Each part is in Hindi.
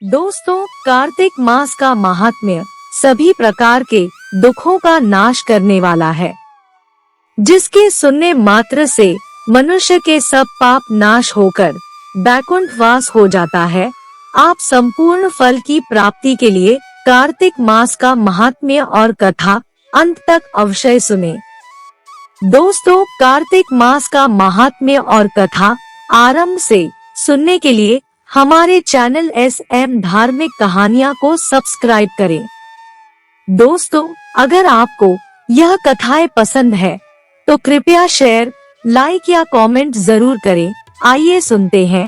दोस्तों, कार्तिक मास का महात्म्य सभी प्रकार के दुखों का नाश करने वाला है, जिसके सुनने मात्र से मनुष्य के सब पाप नाश होकर बैकुंठ वास हो जाता है। आप संपूर्ण फल की प्राप्ति के लिए कार्तिक मास का महात्म्य और कथा अंत तक अवश्य सुने। दोस्तों, कार्तिक मास का महात्म्य और कथा आरंभ से सुनने के लिए हमारे चैनल SM धार्मिक कहानियाँ को सब्सक्राइब करें। दोस्तों, अगर आपको यह कथाएं पसंद है तो कृपया शेयर, लाइक या कमेंट जरूर करें। आइए सुनते हैं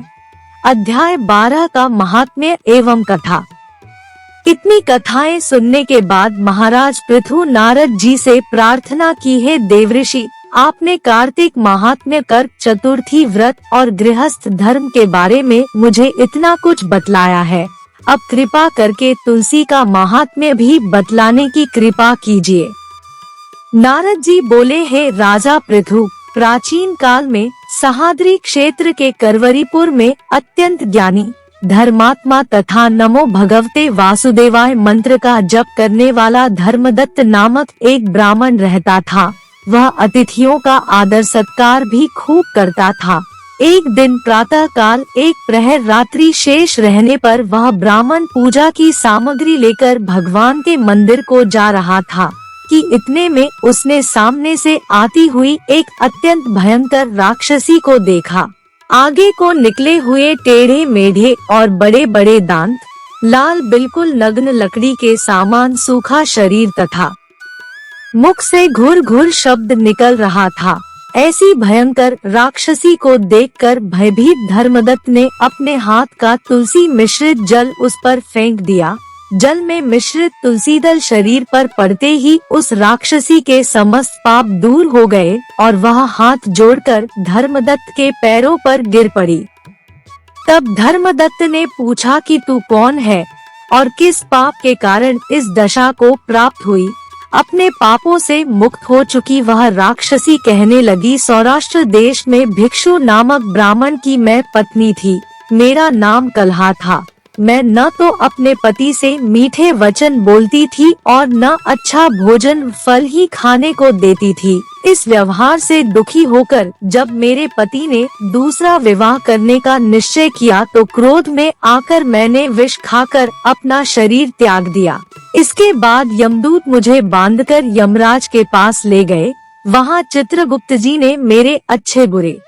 अध्याय 12 का महात्म्य एवं कथा। इतनी कथाएं सुनने के बाद महाराज पृथु नारद जी से प्रार्थना की है, देवऋषि, आपने कार्तिक महात्म्य कर चतुर्थी व्रत और गृहस्थ धर्म के बारे में मुझे इतना कुछ बतलाया है, अब कृपा करके तुलसी का महात्म्य भी बतलाने की कृपा कीजिए। नारद जी बोले, हे राजा पृथु, प्राचीन काल में सहाद्री क्षेत्र के करवरीपुर में अत्यंत ज्ञानी, धर्मात्मा तथा नमो भगवते वासुदेवाय मंत्र का जप करने वाला धर्मदत्त नामक एक ब्राह्मण रहता था। वह अतिथियों का आदर सत्कार भी खूब करता था। एक दिन प्रातः काल एक प्रहर रात्रि शेष रहने पर वह ब्राह्मण पूजा की सामग्री लेकर भगवान के मंदिर को जा रहा था कि इतने में उसने सामने से आती हुई एक अत्यंत भयंकर राक्षसी को देखा। आगे को निकले हुए टेढ़े मेढ़े और बड़े बड़े दांत, लाल बिल्कुल नग्न लकड़ी के समान सूखा शरीर तथा मुख से घुर घुर शब्द निकल रहा था। ऐसी भयंकर राक्षसी को देखकर भयभीत धर्मदत्त ने अपने हाथ का तुलसी मिश्रित जल उस पर फेंक दिया। जल में मिश्रित तुलसी दल शरीर पर पड़ते ही उस राक्षसी के समस्त पाप दूर हो गए और वह हाथ जोड़कर धर्मदत्त के पैरों पर गिर पड़ी। तब धर्मदत्त ने पूछा कि तू कौन है और किस पाप के कारण इस दशा को प्राप्त हुई। अपने पापों से मुक्त हो चुकी वह राक्षसी कहने लगी, सौराष्ट्र देश में भिक्षु नामक ब्राह्मण की मैं पत्नी थी। मेरा नाम कलहा था। मैं न तो अपने पति से मीठे वचन बोलती थी और न अच्छा भोजन फल ही खाने को देती थी। इस व्यवहार से दुखी होकर जब मेरे पति ने दूसरा विवाह करने का निश्चय किया तो क्रोध में आकर मैंने विष खाकर अपना शरीर त्याग दिया। इसके बाद यमदूत मुझे बांधकर यमराज के पास ले गए। वहाँ चित्रगुप्त जी ने मेरे अच्छे बुरे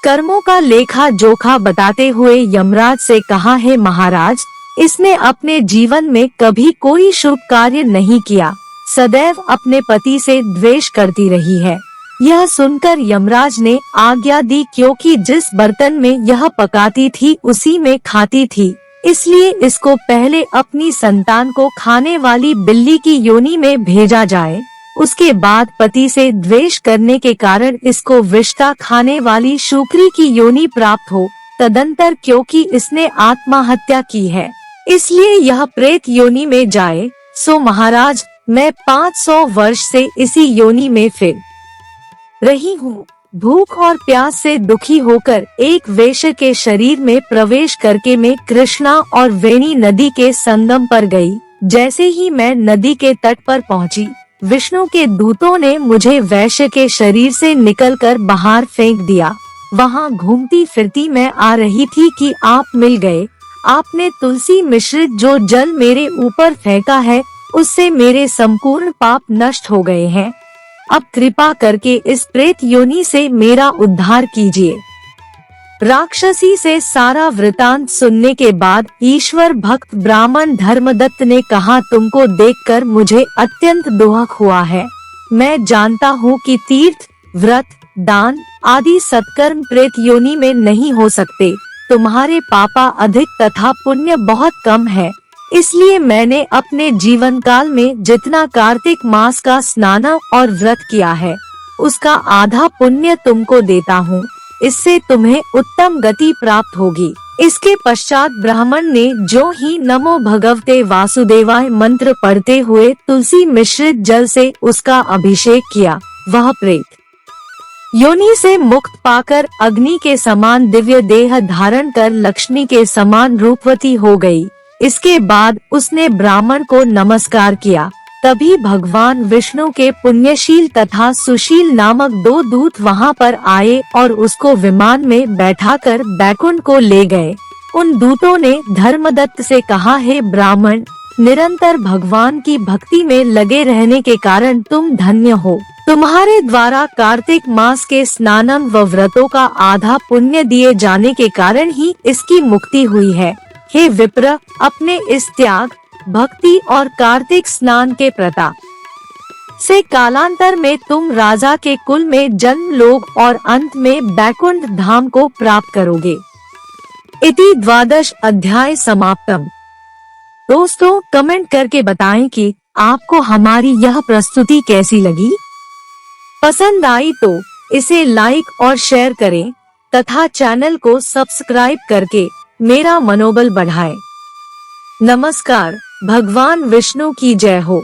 कर्मों का लेखा जोखा बताते हुए यमराज से कहा, है महाराज, इसने अपने जीवन में कभी कोई शुभ कार्य नहीं किया, सदैव अपने पति से द्वेष करती रही है। यह सुनकर यमराज ने आज्ञा दी, क्योंकि जिस बर्तन में यह पकाती थी उसी में खाती थी, इसलिए इसको पहले अपनी संतान को खाने वाली बिल्ली की योनि में भेजा जाए। उसके बाद पति से द्वेष करने के कारण इसको विषता खाने वाली शूकरी की योनि प्राप्त हो। तदंतर क्योंकि इसने आत्महत्या की है, इसलिए यह प्रेत योनि में जाए। सो महाराज, मैं 500 वर्ष से इसी योनि में फिर रही हूँ। भूख और प्यास से दुखी होकर एक वेश्या के शरीर में प्रवेश करके मैं कृष्णा और वेणी नदी के संगम पर गई। जैसे ही मैं नदी के तट पर पहुँची, विष्णु के दूतों ने मुझे वैश्य के शरीर से निकलकर बाहर फेंक दिया। वहाँ घूमती फिरती मैं आ रही थी कि आप मिल गए। आपने तुलसी मिश्रित जो जल मेरे ऊपर फेंका है, उससे मेरे संपूर्ण पाप नष्ट हो गए हैं। अब कृपा करके इस प्रेत योनि से मेरा उद्धार कीजिए। राक्षसी से सारा वृतांत सुनने के बाद ईश्वर भक्त ब्राह्मण धर्मदत्त ने कहा, तुमको देखकर मुझे अत्यंत दुख हुआ है। मैं जानता हूँ कि तीर्थ, व्रत, दान आदि सत्कर्म प्रेत योनि में नहीं हो सकते। तुम्हारे पापा अधिक तथा पुण्य बहुत कम है, इसलिए मैंने अपने जीवन काल में जितना कार्तिक मास का स्नान और व्रत किया है, उसका आधा पुण्य तुमको देता हूँ। इससे तुम्हें उत्तम गति प्राप्त होगी। इसके पश्चात ब्राह्मण ने जो ही नमो भगवते वासुदेवाय मंत्र पढ़ते हुए तुलसी मिश्रित जल से उसका अभिषेक किया, वह प्रेत योनि से मुक्त पाकर अग्नि के समान दिव्य देह धारण कर लक्ष्मी के समान रूपवती हो गई। इसके बाद उसने ब्राह्मण को नमस्कार किया। तभी भगवान विष्णु के पुण्यशील तथा सुशील नामक 2 दूत वहां पर आए और उसको विमान में बैठाकर बैकुंठ को ले गए। उन दूतों ने धर्मदत्त से कहा, हे ब्राह्मण, निरंतर भगवान की भक्ति में लगे रहने के कारण तुम धन्य हो। तुम्हारे द्वारा कार्तिक मास के स्नानम व व्रतों का आधा पुण्य दिए जाने के कारण ही इसकी मुक्ति हुई है। हे विप्र, अपने इस त्याग, भक्ति और कार्तिक स्नान के प्रताप से कालांतर में तुम राजा के कुल में जन्म लोग और अंत में बैकुंठ धाम को प्राप्त करोगे। इति 12 अध्याय समाप्तम। दोस्तों, कमेंट करके बताएं कि आपको हमारी यह प्रस्तुति कैसी लगी। पसंद आई तो इसे लाइक और शेयर करें तथा चैनल को सब्सक्राइब करके मेरा मनोबल बढ़ाएं। नमस्कार। भगवान विष्णु की जय हो।